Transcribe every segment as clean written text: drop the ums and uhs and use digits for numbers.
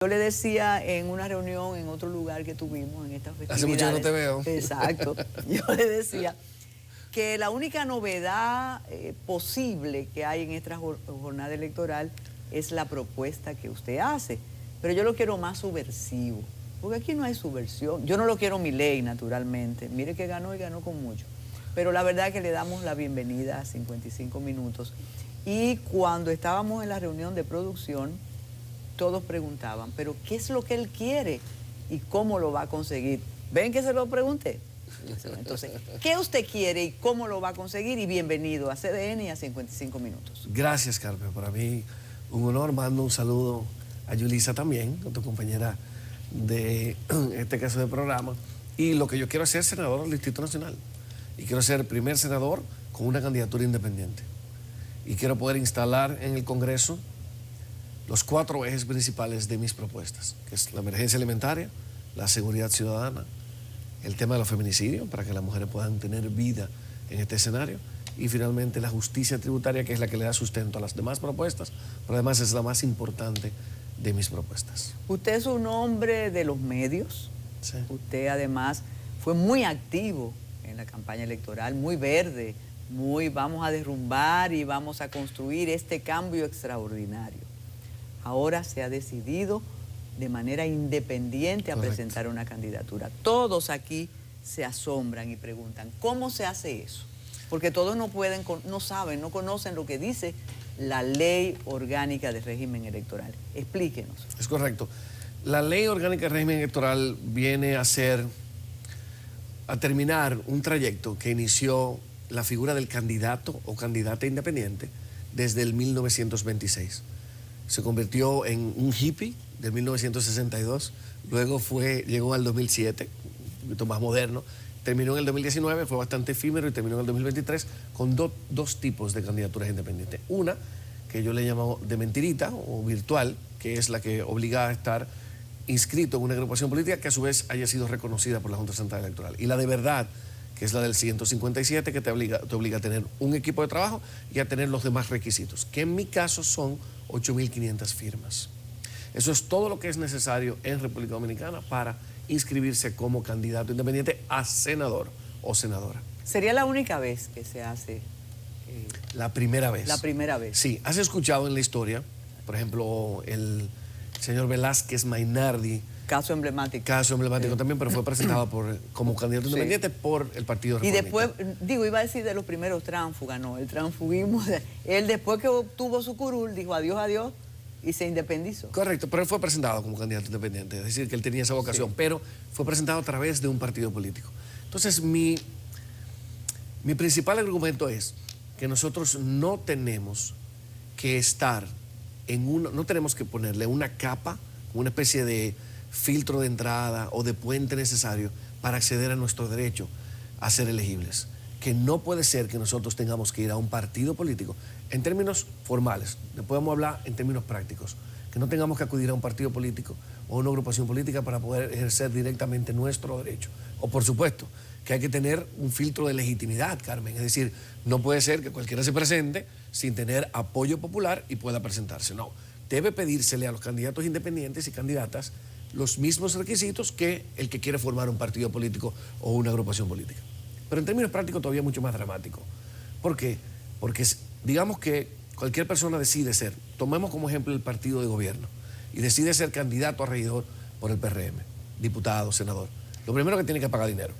Yo le decía en una reunión en otro lugar que tuvimos en estas festividades. Hace mucho que no te veo. Exacto. Yo le decía que la única novedad posible que hay en esta jornada electoral es la propuesta que usted hace. Pero yo lo quiero más subversivo, porque aquí no hay subversión. Yo no lo quiero Milei, naturalmente. Mire que ganó y ganó con mucho. Pero la verdad es que le damos la bienvenida a 55 minutos. Y cuando estábamos en la reunión de producción, todos preguntaban, pero ¿qué es lo que él quiere y cómo lo va a conseguir? ¿Ven que se lo pregunté? Entonces, ¿qué usted quiere y cómo lo va a conseguir? Y bienvenido a CDN y a 55 minutos. Gracias, Carmen. Para mí, un honor. Mando un saludo a Yulisa también, tu compañera de este caso de programa. Y lo que yo quiero es ser senador del Distrito Nacional. Y quiero ser el primer senador con una candidatura independiente. Y quiero poder instalar en el Congreso los 4 ejes principales de mis propuestas, que es la emergencia alimentaria, la seguridad ciudadana, el tema de los feminicidios, para que las mujeres puedan tener vida en este escenario, y finalmente la justicia tributaria, que es la que le da sustento a las demás propuestas, pero además es la más importante de mis propuestas. Usted es un hombre de los medios. Sí. Usted además fue muy activo en la campaña electoral, muy verde, muy vamos a derrumbar y vamos a construir este cambio extraordinario. Ahora se ha decidido de manera independiente a presentar una candidatura. Todos aquí se asombran y preguntan, ¿cómo se hace eso? Porque todos no saben, no conocen lo que dice la Ley Orgánica de Régimen Electoral. Explíquenos. Es correcto. La Ley Orgánica de Régimen Electoral viene a terminar un trayecto que inició la figura del candidato o candidata independiente desde el 1926. Se convirtió en un hippie de 1962, luego llegó al 2007, un poquito más moderno, terminó en el 2019, fue bastante efímero y terminó en el 2023 con dos tipos de candidaturas independientes. Una, que yo le llamo de mentirita o virtual, que es la que obliga a estar inscrito en una agrupación política que a su vez haya sido reconocida por la Junta Central Electoral. Y la de verdad, que es la del 157, que te obliga a tener un equipo de trabajo y a tener los demás requisitos, que en mi caso son 8.500 firmas. Eso es todo lo que es necesario en República Dominicana para inscribirse como candidato independiente a senador o senadora. ¿Sería la única vez que se hace? La primera vez. La primera vez. Sí. ¿Has escuchado en la historia, por ejemplo, el señor Velázquez Mainardi? Caso emblemático. Caso emblemático también, pero fue presentado como candidato independiente por el Partido Republicano. Y después, iba a decir de los primeros tránsfugas, no, el transfugismo, él después que obtuvo su curul, dijo adiós, adiós, y se independizó. Correcto, pero él fue presentado como candidato independiente, es decir, que él tenía esa vocación, pero fue presentado a través de un partido político. Entonces, mi principal argumento es que nosotros no tenemos que estar no tenemos que ponerle una capa, una especie de filtro de entrada o de puente necesario para acceder a nuestro derecho a ser elegibles. Que no puede ser que nosotros tengamos que ir a un partido político en términos formales, después podemos hablar en términos prácticos, que no tengamos que acudir a un partido político o una agrupación política para poder ejercer directamente nuestro derecho. O por supuesto, que hay que tener un filtro de legitimidad, Carmen, es decir, no puede ser que cualquiera se presente sin tener apoyo popular y pueda presentarse, no. Debe pedírsele a los candidatos independientes y candidatas los mismos requisitos que el que quiere formar un partido político o una agrupación política. Pero en términos prácticos todavía mucho más dramático. ¿Por qué? Porque digamos que cualquier persona decide ser, tomemos como ejemplo el partido de gobierno, y decide ser candidato a regidor por el PRM, diputado, senador. Lo primero que tiene que pagar dinero.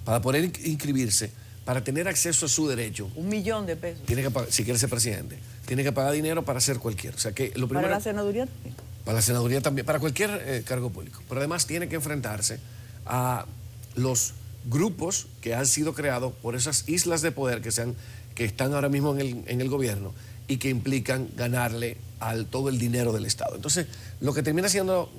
Para poder inscribirse, para tener acceso a su derecho. $1 millón de pesos. Tiene que pagar, si quiere ser presidente, tiene que pagar dinero para ser cualquiera. O sea que lo primero, ¿Para la senaduría también? Para la senaduría también, para cualquier cargo público. Pero además tiene que enfrentarse a los grupos que han sido creados por esas islas de poder que están ahora mismo en el gobierno y que implican ganarle todo el dinero del Estado. Entonces, lo que termina siendo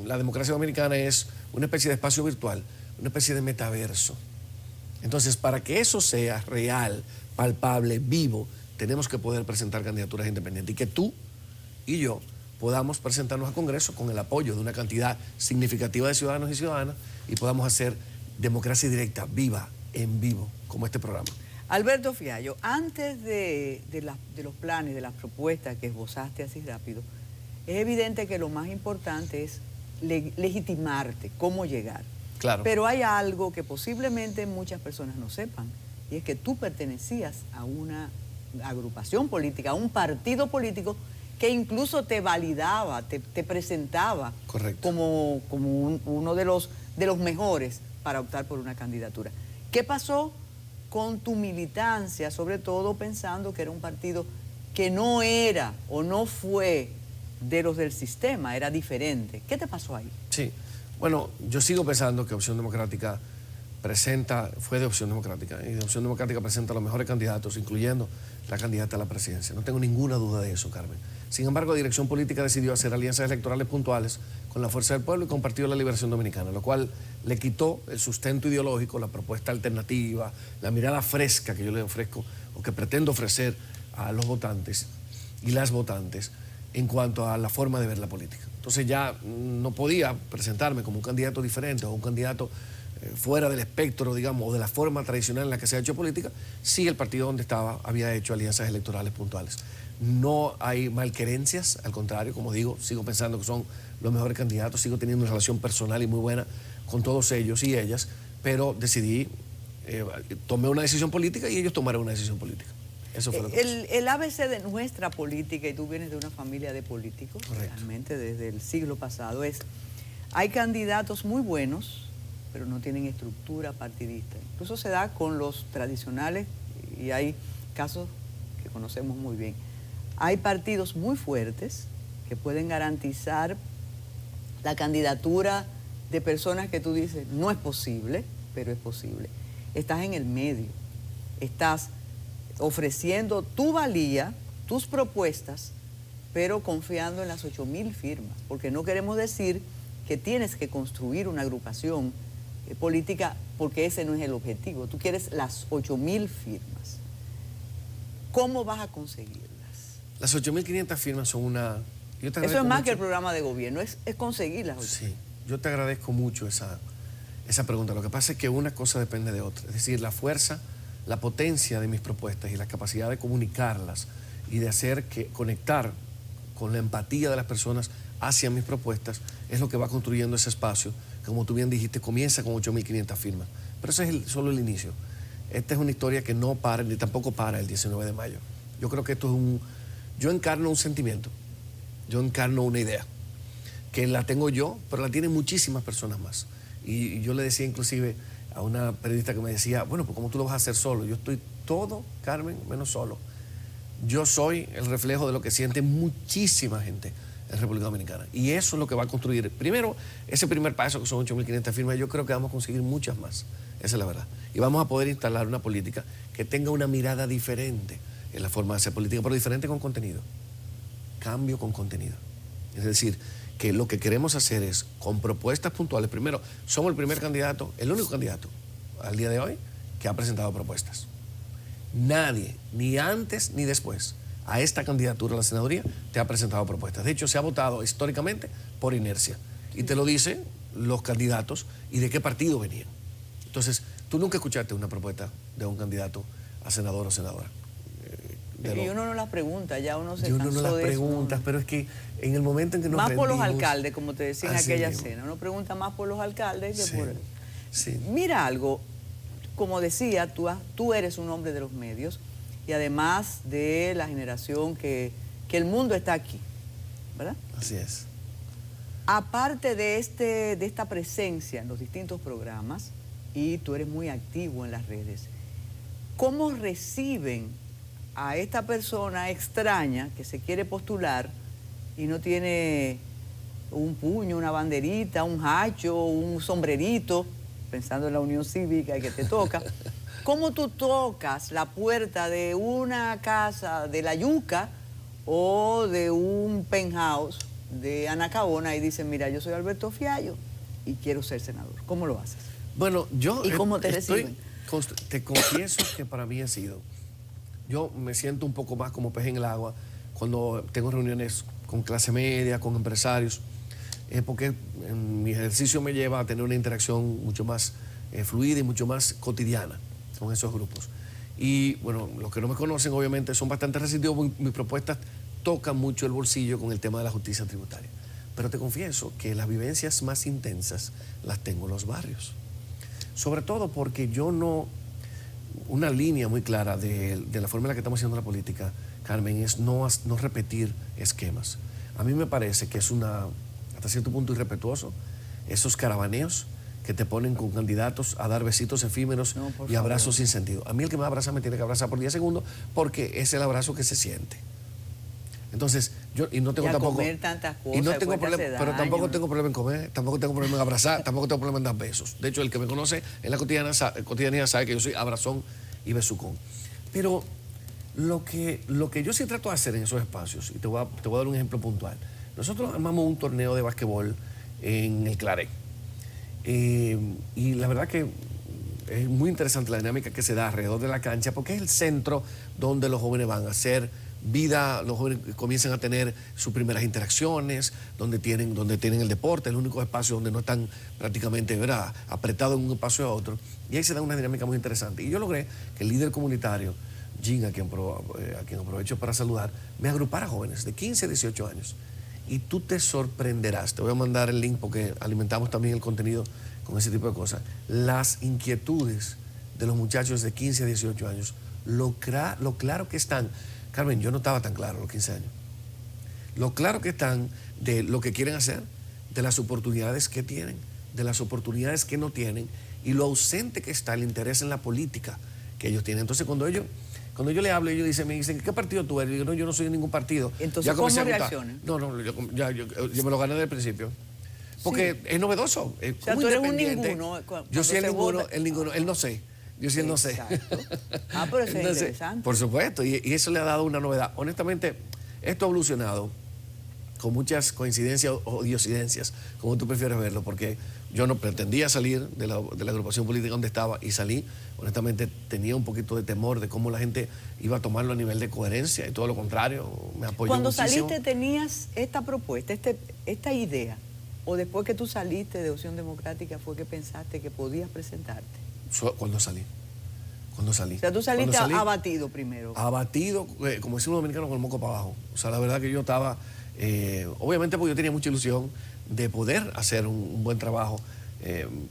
la democracia dominicana es una especie de espacio virtual, una especie de metaverso. Entonces, para que eso sea real, palpable, vivo, tenemos que poder presentar candidaturas independientes y que tú y yo podamos presentarnos al Congreso con el apoyo de una cantidad significativa de ciudadanos y ciudadanas y podamos hacer democracia directa, viva, en vivo, como este programa. Alberto Fiallo, antes de los planes, de las propuestas que esbozaste así rápido, es evidente que lo más importante es legitimarte, cómo llegar. Claro. Pero hay algo que posiblemente muchas personas no sepan, y es que tú pertenecías a una agrupación política, a un partido político que incluso te validaba, te presentaba como uno de los mejores para optar por una candidatura. ¿Qué pasó con tu militancia, sobre todo pensando que era un partido que no era o no fue de los del sistema, era diferente? ¿Qué te pasó ahí? Sí, bueno, yo sigo pensando que Opción Democrática fue de Opción Democrática, y de Opción Democrática presenta a los mejores candidatos, incluyendo la candidata a la presidencia. No tengo ninguna duda de eso, Carmen. Sin embargo, la Dirección Política decidió hacer alianzas electorales puntuales con la Fuerza del Pueblo y con Partido de la Liberación Dominicana, lo cual le quitó el sustento ideológico, la propuesta alternativa, la mirada fresca que yo le ofrezco o que pretendo ofrecer a los votantes y las votantes en cuanto a la forma de ver la política. Entonces ya no podía presentarme como un candidato diferente o un candidato fuera del espectro, digamos, o de la forma tradicional en la que se ha hecho política, si el partido donde estaba había hecho alianzas electorales puntuales. No hay malquerencias, al contrario, como digo, sigo pensando que son los mejores candidatos, sigo teniendo una relación personal y muy buena con todos ellos y ellas, pero decidí, tomé una decisión política y ellos tomaron una decisión política. Eso fue lo que pasó. El ABC de nuestra política, y tú vienes de una familia de políticos, correcto, realmente desde el siglo pasado, hay candidatos muy buenos, pero no tienen estructura partidista. Incluso se da con los tradicionales, y hay casos que conocemos muy bien. Hay partidos muy fuertes que pueden garantizar la candidatura de personas que tú dices, no es posible, pero es posible. Estás en el medio, estás ofreciendo tu valía, tus propuestas, pero confiando en las 8.000 firmas, porque no queremos decir que tienes que construir una agrupación política, porque ese no es el objetivo. Tú quieres las 8.000 firmas. ¿Cómo vas a conseguirlas? Las 8.500 firmas son una... Eso es más que el programa de gobierno, es conseguirlas. Sí, yo te agradezco mucho esa pregunta. Lo que pasa es que una cosa depende de otra. Es decir, la fuerza, la potencia de mis propuestas y la capacidad de comunicarlas y de hacer que conectar con la empatía de las personas hacia mis propuestas es lo que va construyendo ese espacio. Como tú bien dijiste, comienza con 8.500 firmas. Pero ese es solo el inicio. Esta es una historia que no para, ni tampoco para el 19 de mayo. Yo creo que esto es yo encarno un sentimiento, yo encarno una idea, que la tengo yo, pero la tienen muchísimas personas más. Y yo le decía inclusive a una periodista que me decía, bueno, pues ¿cómo tú lo vas a hacer solo? Yo estoy todo, Carmen, menos solo. Yo soy el reflejo de lo que siente muchísima gente en República Dominicana. Y eso es lo que va a construir. Primero, ese primer paso, que son 8.500 firmas, yo creo que vamos a conseguir muchas más. Esa es la verdad. Y vamos a poder instalar una política que tenga una mirada diferente en la forma de hacer política, pero diferente con contenido. Cambio con contenido. Es decir, que lo que queremos hacer es, con propuestas puntuales, primero, somos el primer candidato, el único candidato al día de hoy que ha presentado propuestas. Nadie, ni antes ni después, a esta candidatura a la senaduría te ha presentado propuestas. De hecho, se ha votado históricamente por inercia. Y te lo dicen los candidatos y de qué partido venían. Entonces, tú nunca escuchaste una propuesta de un candidato a senador o senadora. Y uno no las pregunta, ya uno se cansó de eso. Uno no las pregunta, pero es que en el momento en que nos más por los rendimos, alcaldes, como te decía en aquella cena. Uno pregunta más por los alcaldes que por... Sí. Mira algo, como decía, tú eres un hombre de los medios y además de la generación que el mundo está aquí, ¿verdad? Así es. Aparte de esta presencia en los distintos programas, y tú eres muy activo en las redes, ¿cómo reciben a esta persona extraña que se quiere postular y no tiene un puño, una banderita, un hacho, un sombrerito, pensando en la Unión Cívica que te toca? ¿Cómo tú tocas la puerta de una casa de La Yuca o de un penthouse de Anacaona y dices, mira, yo soy Alberto Fiallo y quiero ser senador? ¿Cómo lo haces? Bueno, yo... ¿Y cómo te reciben? Te confieso que para mí ha sido... Yo me siento un poco más como pez en el agua cuando tengo reuniones con clase media, con empresarios, porque mi ejercicio me lleva a tener una interacción mucho más fluida y mucho más cotidiana con esos grupos. Y bueno, los que no me conocen obviamente son bastante receptivos. Mis propuestas toca mucho el bolsillo con el tema de la justicia tributaria. Pero te confieso que las vivencias más intensas las tengo en los barrios. Sobre todo porque yo no... Una línea muy clara de la forma en la que estamos haciendo la política, Carmen, es no repetir esquemas. A mí me parece que es hasta cierto punto irrespetuoso esos caravaneos que te ponen con candidatos a dar besitos efímeros y abrazos sin sentido. A mí el que me abraza me tiene que abrazar por 10 segundos porque es el abrazo que se siente. Entonces, yo no tengo tampoco... comer tantas cosas, y no tengo problema, pero tampoco daño. tengo problema en comer, tampoco tengo problema en abrazar, tampoco tengo problema en dar besos. De hecho, el que me conoce en la cotidianidad sabe que yo soy abrazón y besucón. Pero lo que yo sí trato de hacer en esos espacios, y te voy a dar un ejemplo puntual. Nosotros armamos un torneo de basquetbol en el Claret. Y la verdad que es muy interesante la dinámica que se da alrededor de la cancha, porque es el centro donde los jóvenes van a hacer vida, los jóvenes comienzan a tener sus primeras interacciones, donde tienen el deporte, el único espacio donde no están prácticamente, ¿verdad?, apretados en un espacio a otro. Y ahí se da una dinámica muy interesante. Y yo logré que el líder comunitario, Jim, a quien aprovecho para saludar, me agrupara jóvenes de 15 a 18 años. Y tú te sorprenderás. Te voy a mandar el link porque alimentamos también el contenido con ese tipo de cosas. Las inquietudes de los muchachos de 15 a 18 años, lo claro que están. Carmen, yo no estaba tan claro a los 15 años. Lo claro que están de lo que quieren hacer, de las oportunidades que tienen, de las oportunidades que no tienen y lo ausente que está el interés en la política que ellos tienen. Entonces, cuando yo le hablo, ellos me dicen, ¿qué partido tú eres? Y yo, no, yo no soy de ningún partido. Entonces, ¿cómo reaccionan? No, yo me lo gané desde el principio. Porque sí, es novedoso. Es o sea, tú eres un ninguno. Yo soy el ninguno, él no sé. Yo sí no sé. Pero eso es interesante. Por supuesto, y eso le ha dado una novedad. Honestamente, esto ha evolucionado con muchas coincidencias o diosidencias, como tú prefieres verlo, porque yo no pretendía salir de la agrupación política donde estaba y salí. Honestamente, tenía un poquito de temor de cómo la gente iba a tomarlo a nivel de coherencia y todo lo contrario, me apoyó Cuando muchísimo. saliste, ¿tenías esta propuesta, esta idea? ¿O después que tú saliste de Opción Democrática fue que pensaste que podías presentarte? Cuando salí. O sea, tú saliste abatido primero. Abatido, como decimos los dominicanos, con el moco para abajo. O sea, la verdad que yo estaba, obviamente porque yo tenía mucha ilusión de poder hacer un buen trabajo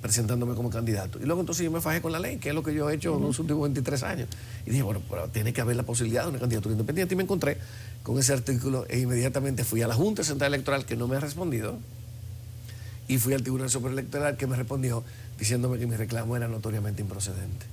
presentándome como candidato. Y luego entonces yo me fajé con la ley, que es lo que yo he hecho en los últimos 23 años. Y dije, bueno, pero tiene que haber la posibilidad de una candidatura independiente. Y me encontré con ese artículo e inmediatamente fui a la Junta Central Electoral, que no me ha respondido, y fui al Tribunal Superior Electoral, que me respondió diciéndome que mi reclamo era notoriamente improcedente.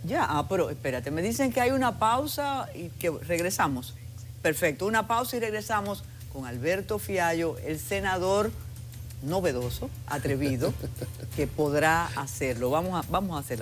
Ya, pero espérate, me dicen que hay una pausa y que regresamos. Perfecto, una pausa y regresamos con Alberto Fiallo, el senador novedoso, atrevido, que podrá hacerlo. Vamos a hacerla.